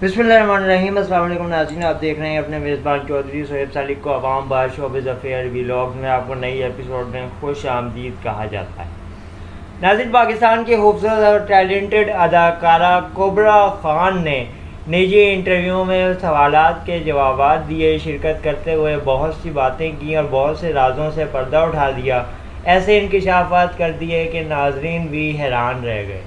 बिस्मिल्लाहिर्रहमानिर्रहीम। अस्सलाम वालेकुम नाज़रीन, आप देख रहे हैं अपने मेज़बान चौधरी सोहेब सालिक को अवाम बार शोबिज़ अफेयर व्लॉग में आपको नई एपिसोड में खुश आमदीद कहा जाता है। नाज़रीन, पाकिस्तान की खूबसूरत और टैलेंटेड अदाकारा कुबरा खान ने निजी इंटरव्यू में सवालात के जवाबात दिए, शिरकत करते हुए बहुत सी बातें की और बहुत से राजों से पर्दा उठा दिया। ऐसे इंकशाफात कर दिए कि नाज़रीन भी हैरान रह गए।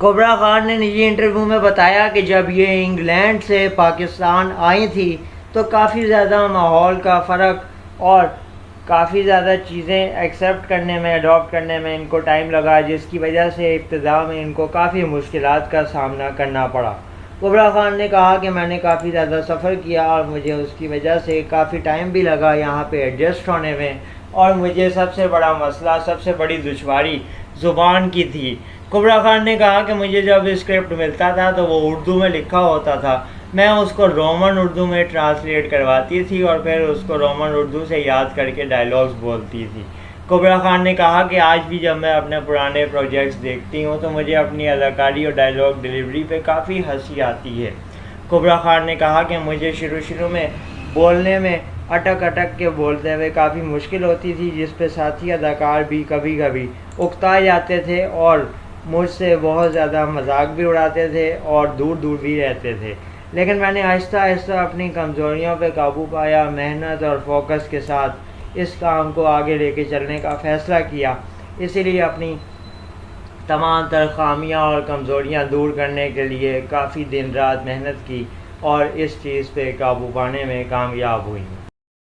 कुबरा खान ने निजी इंटरव्यू में बताया कि जब ये इंग्लैंड से पाकिस्तान आई थी तो काफ़ी ज़्यादा माहौल का फ़र्क और काफ़ी ज़्यादा चीज़ें एक्सेप्ट करने में, अडॉप्ट करने में इनको टाइम लगा, जिसकी वजह से इब्तिदा में इनको काफ़ी मुश्किलात का सामना करना पड़ा। कुबरा खान ने कहा कि मैंने काफ़ी ज़्यादा सफ़र किया और मुझे उसकी वजह से काफ़ी टाइम भी लगा यहाँ पे एडजस्ट होने में, और मुझे सबसे बड़ा मसला, सबसे बड़ी दुश्वारी ज़ुबान की थी। कुबरा खान ने कहा कि मुझे जब स्क्रिप्ट मिलता था तो वो उर्दू में लिखा होता था, मैं उसको रोमन उर्दू में ट्रांसलेट करवाती थी और फिर उसको रोमन उर्दू से याद करके डायलॉग्स बोलती थी। कुबरा खान ने कहा कि आज भी जब मैं अपने पुराने प्रोजेक्ट्स देखती हूँ तो मुझे अपनी अदाकारी और डायलॉग डिलीवरी पे काफ़ी हंसी आती है। कुबरा खान ने कहा कि मुझे शुरू में बोलने में अटक के बोलते हुए काफ़ी मुश्किल होती थी, जिस पे साथी अदाकार भी कभी कभी उकता जाते थे और मुझसे बहुत ज़्यादा मजाक भी उड़ाते थे और दूर भी रहते थे। लेकिन मैंने आहिस्ता अपनी कमज़ोरियों पे काबू पाया, मेहनत और फोकस के साथ इस काम को आगे लेके चलने का फ़ैसला किया। इसीलिए अपनी तमाम तर खामियाँ और कमज़ोरियाँ दूर करने के लिए काफ़ी दिन रात मेहनत की और इस चीज़ पे काबू पाने में कामयाब हुई।